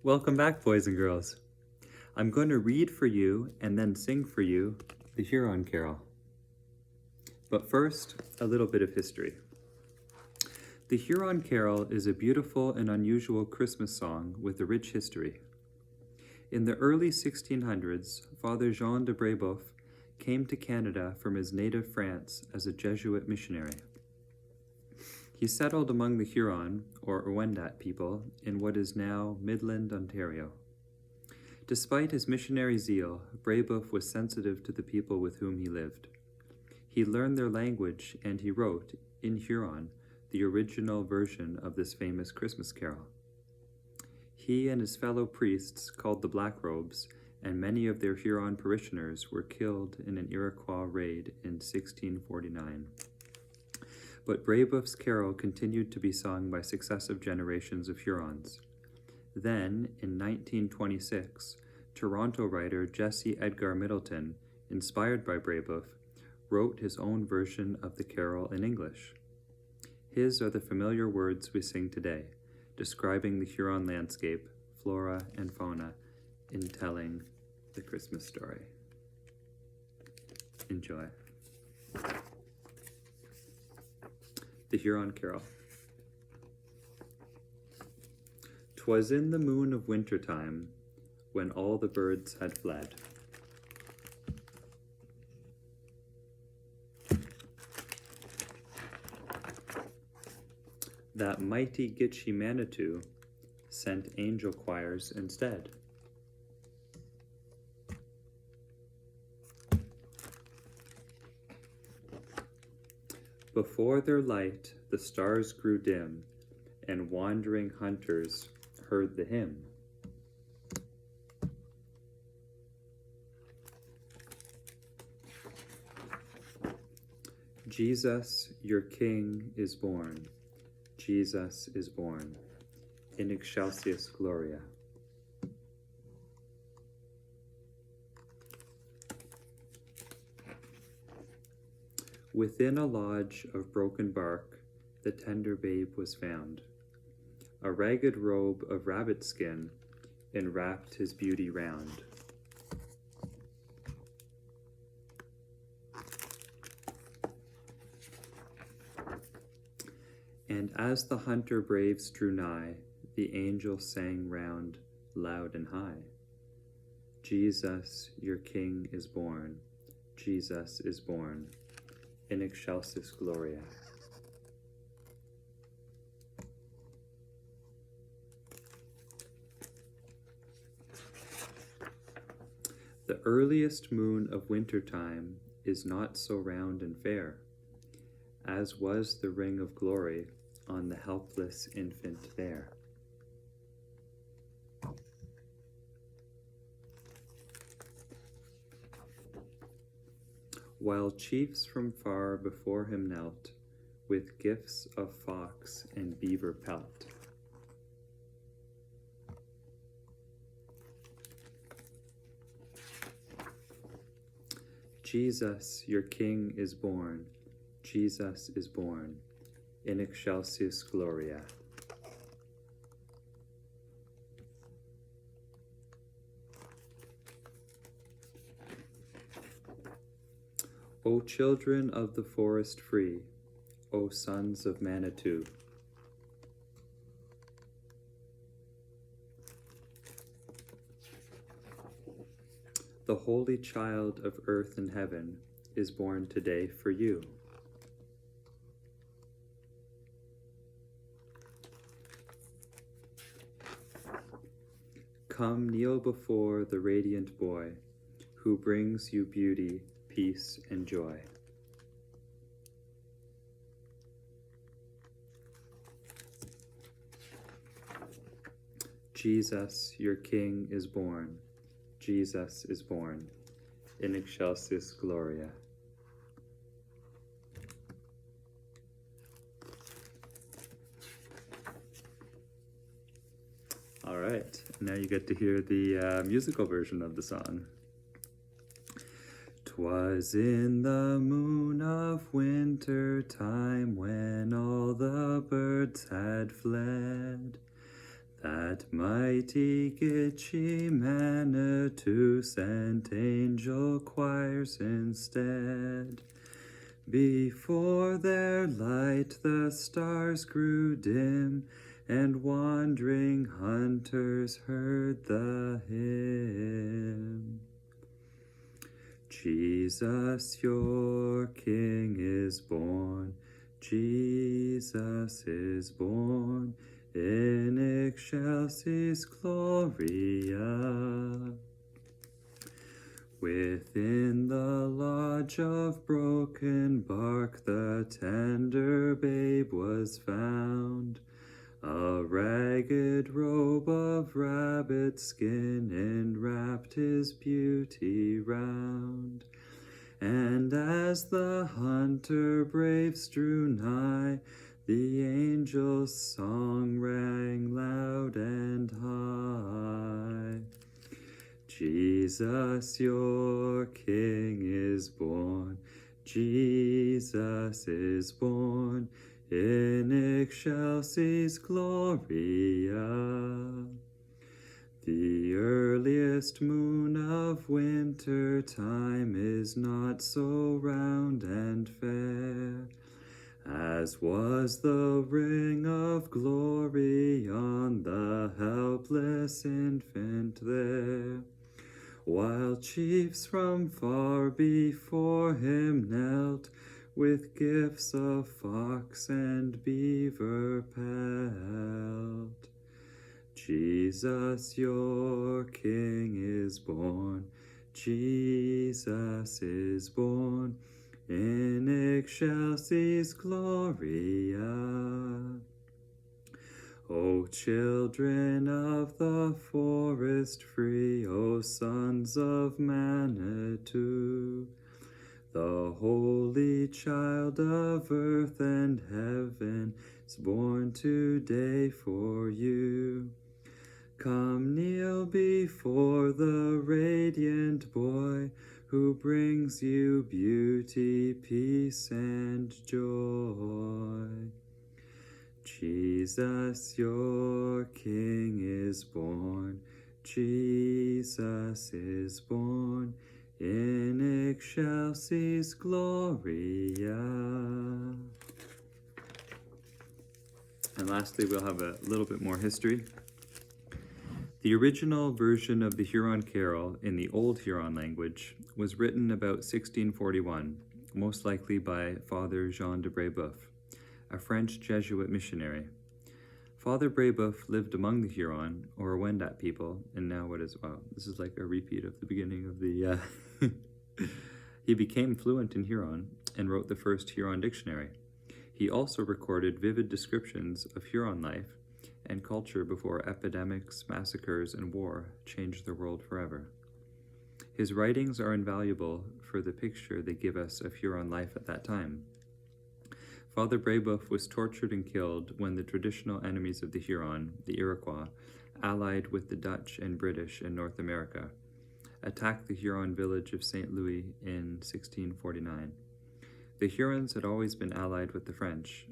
Welcome back, boys and girls. I'm going to read for you and then sing for you the Huron Carol. But first, a little bit of history. The Huron Carol is a beautiful and unusual Christmas song with a rich history. In the early 1600s, Father Jean de Brébeuf came to Canada from his native France as a Jesuit missionary. He settled among the Huron, or Wendat people, in what is now Midland, Ontario. Despite his missionary zeal, Brébeuf was sensitive to the people with whom he lived. He learned their language and he wrote, in Huron, the original version of this famous Christmas carol. He and his fellow priests, called the Black Robes, and many of their Huron parishioners were killed in an Iroquois raid in 1649. But Brébeuf's carol continued to be sung by successive generations of Hurons. Then, in 1926, Toronto writer Jesse Edgar Middleton, inspired by Brébeuf, wrote his own version of the carol in English. His are the familiar words we sing today, describing the Huron landscape, flora, and fauna in telling the Christmas story. Enjoy. The Huron Carol. 'Twas in the moon of winter time, when all the birds had fled. That mighty Gitche Manitou sent angel choirs instead. Before their light the stars grew dim, and wandering hunters heard the hymn. Jesus, your King, is born. Jesus is born. In excelsis Gloria. Within a lodge of broken bark, the tender babe was found. A ragged robe of rabbit skin enwrapped his beauty round. And as the hunter braves drew nigh, the angel sang round, loud and high. Jesus, your King, is born. Jesus is born. In excelsis Gloria. The earliest moon of winter time is not so round and fair, as was the ring of glory on the helpless infant there. While chiefs from far before him knelt, with gifts of fox and beaver pelt. Jesus, your King, is born. Jesus is born. In excelsis Gloria. O children of the forest free, O sons of Manitou, the holy child of earth and heaven is born today for you. Come kneel before the radiant boy, who brings you beauty, peace, and joy. Jesus, your King, is born. Jesus is born. In excelsis Gloria. All right, now you get to hear the musical version of the song. 'Twas in the moon of winter time, when all the birds had fled, that That mighty Gitche Manitou sent angel choirs instead. Before their light the stars grew dim, and wandering hunters heard the hymn. Jesus, your King is born, Jesus is born, in excelsis Gloria. Within the lodge of broken bark the tender babe was found. A ragged robe of rabbit skin enwrapped his beauty round. And as the hunter braves drew nigh, the angel's song rang loud and high. Jesus, your King is born, Jesus is born, in excelsis Gloria. The earliest moon of winter time is not so round and fair as was the ring of glory on the helpless infant there. While chiefs from far before him knelt, with gifts of fox and beaver pelt. Jesus, your King is born, Jesus is born, in excelsis Gloria. O children of the forest free, O sons of Manitou, the holy child of earth and heaven is born today for you. Come kneel before the radiant boy who brings you beauty, peace, and joy. Jesus, your King is born, Jesus is born, in excelsis Gloria. And lastly, we'll have a little bit more history. The original version of the Huron Carol in the Old Huron language was written about 1641, most likely by Father Jean de Brébeuf, a French Jesuit missionary. Father Brébeuf lived among the Huron, or Wendat people, and now what is, wow, this is like a repeat of the beginning of the, He became fluent in Huron and wrote the first Huron dictionary. He also recorded vivid descriptions of Huron life and culture before epidemics, massacres, and war changed the world forever. His writings are invaluable for the picture they give us of Huron life at that time. Father Brébeuf was tortured and killed when the traditional enemies of the Huron, the Iroquois, allied with the Dutch and British in North America, attacked the Huron village of St. Louis in 1649. The Hurons had always been allied with the French.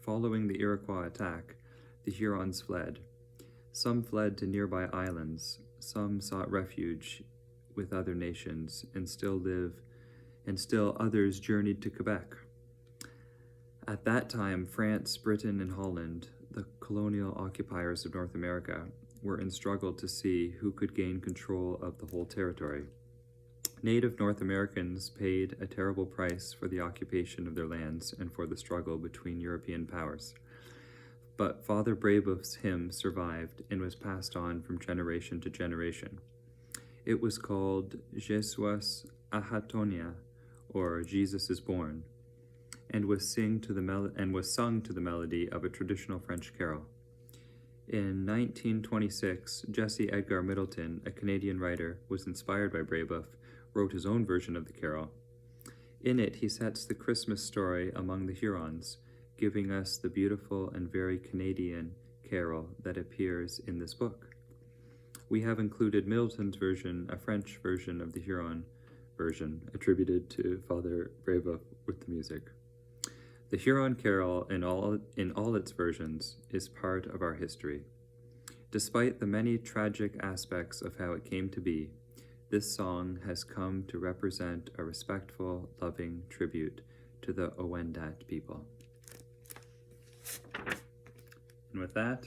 Following the Iroquois attack, the Hurons fled. Some fled to nearby islands, some sought refuge with other nations, and still others journeyed to Quebec. At that time, France, Britain, and Holland, the colonial occupiers of North America, were in struggle to see who could gain control of the whole territory. Native North Americans paid a terrible price for the occupation of their lands and for the struggle between European powers. But Father Brébeuf's hymn survived and was passed on from generation to generation. It was called Jesus Ahatonia, or Jesus is Born, and was sung to the melody of a traditional French carol. In 1926, Jesse Edgar Middleton, a Canadian writer, was inspired by Brébeuf, wrote his own version of the carol. In it, he sets the Christmas story among the Hurons, giving us the beautiful and very Canadian carol that appears in this book. We have included Middleton's version, a French version of the Huron version, attributed to Father Brébeuf with the music. The Huron carol, in all its versions, is part of our history. Despite the many tragic aspects of how it came to be, this song has come to represent a respectful, loving tribute to the Wendat people. And with that,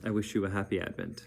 I wish you a happy Advent.